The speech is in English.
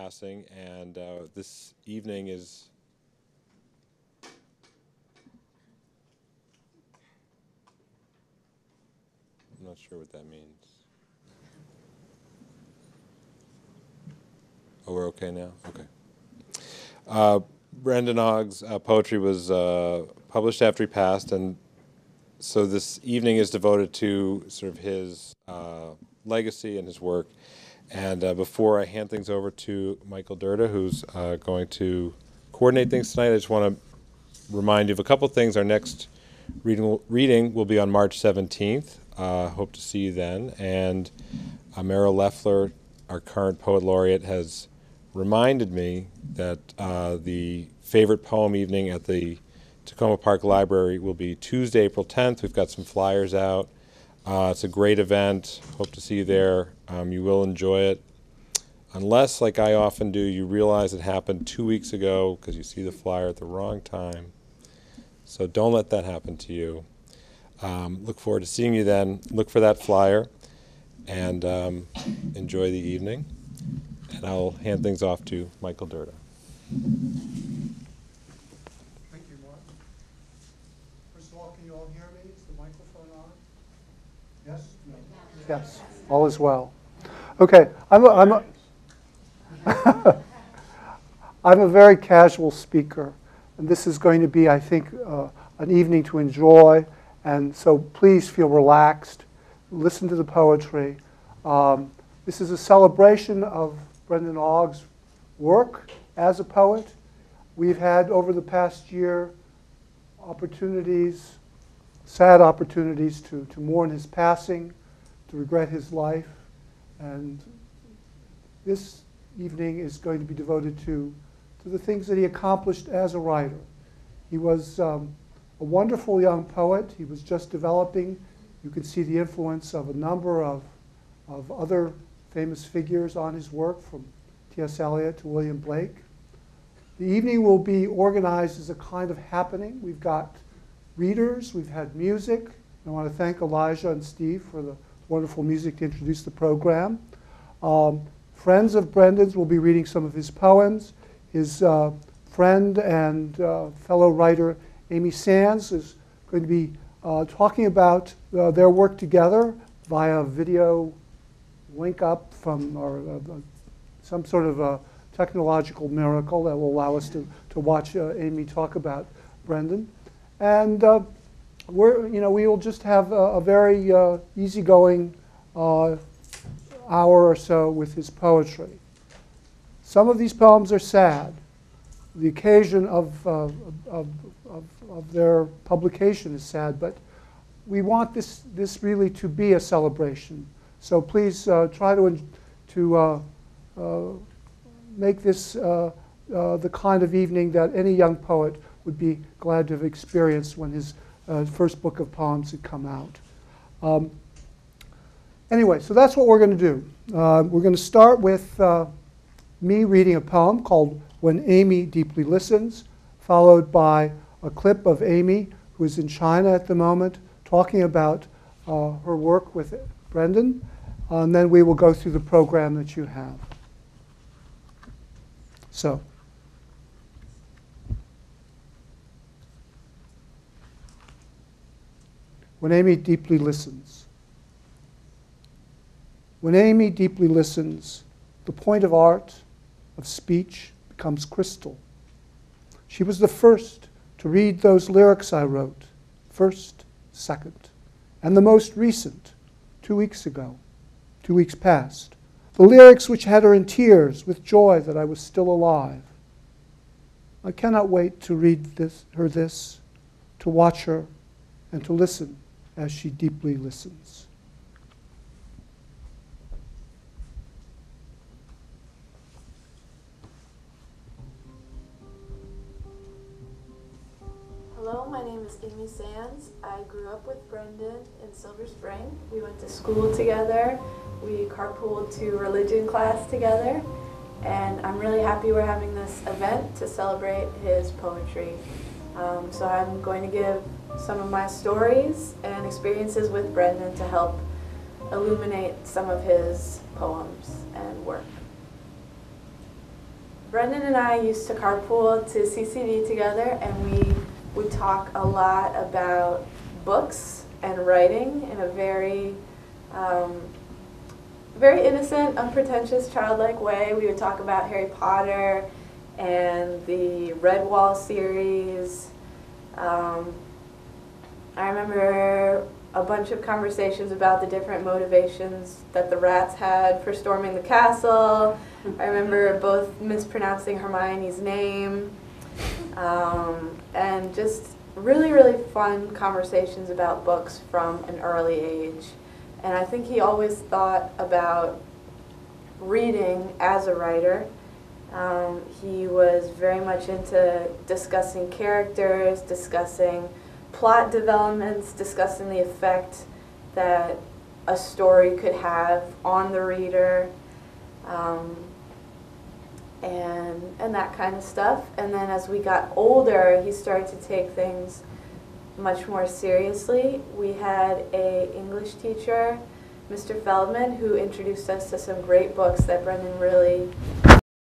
passing, and this evening is I'm not sure what that means. Oh, we're okay now? Okay. Brendan Ogg's poetry was published after he passed, and so this evening is devoted to sort of his legacy and his work. And before I hand things over to Michael Durda, who's going to coordinate things tonight, I just want to remind you of a couple things. Our next reading will be on March 17th. Hope to see you then. And Meryl Leffler, our current poet laureate, has reminded me that the favorite poem evening at the Takoma Park Library will be Tuesday, April 10th. We've got some flyers out. It's a great event. Hope to see you there. You will enjoy it. Unless, like I often do, you realize it happened 2 weeks ago because you see the flyer at the wrong time. So don't let that happen to you. Look forward to seeing you then. Look for that flyer and enjoy the evening. And I'll hand things off to Michael Durda. Thank you, Mark. First of all, can you all hear me? Is the microphone on? Yes? No. Yes, all is well. Okay, I'm a very casual speaker, and this is going to be, I think, an evening to enjoy, and so please feel relaxed. Listen to the poetry. This is a celebration of Brendan Ogg's work as a poet. We've had, over the past year, opportunities, sad opportunities to mourn his passing, to regret his life, and this evening is going to be devoted to the things that he accomplished as a writer. He was a wonderful young poet. He was just developing. You can see the influence of a number of other famous figures on his work, from T.S. Eliot to William Blake. The evening will be organized as a kind of happening. We've got readers, we've had music. I want to thank Elijah and Steve for the wonderful music to introduce the program. Friends of Brendan's will be reading some of his poems. His friend and fellow writer Amy Sands is going to be talking about their work together via video link up from some sort of a technological miracle that will allow us to watch Amy talk about Brendan. And we will just have a very easygoing hour or so with his poetry. Some of these poems are sad. The occasion of their publication is sad, but we want this really to be a celebration. So please try to make this the kind of evening that any young poet would be glad to have experienced when his first book of poems had come out. Anyway, so that's what we're going to do. We're going to start with me reading a poem called When Amy Deeply Listens, followed by a clip of Amy, who is in China at the moment, talking about her work with Brendan, and then we will go through the program that you have. So, When Amy Deeply Listens. When Amy deeply listens, the point of art, of speech, becomes crystal. She was the first to read those lyrics I wrote, first, second, and the most recent, 2 weeks ago, 2 weeks past, the lyrics which had her in tears with joy that I was still alive. I cannot wait to read her this, to watch her, and to listen as she deeply listens. Hello, my name is Amy Sands. I grew up with Brendan in Silver Spring. We went to school together. We carpooled to religion class together. And I'm really happy we're having this event to celebrate his poetry. So I'm going to give some of my stories and experiences with Brendan to help illuminate some of his poems and work. Brendan and I used to carpool to CCD together, and we would talk a lot about books and writing in a very, very innocent, unpretentious, childlike way. We would talk about Harry Potter and the Redwall series. I remember a bunch of conversations about the different motivations that the rats had for storming the castle. I remember both mispronouncing Hermione's name, and just really, really fun conversations about books from an early age. And I think he always thought about reading as a writer. He was very much into discussing characters, discussing plot developments, discussing the effect that a story could have on the reader, and that kind of stuff. And then as we got older, he started to take things much more seriously. We had an English teacher, Mr. Feldman, who introduced us to some great books that Brendan really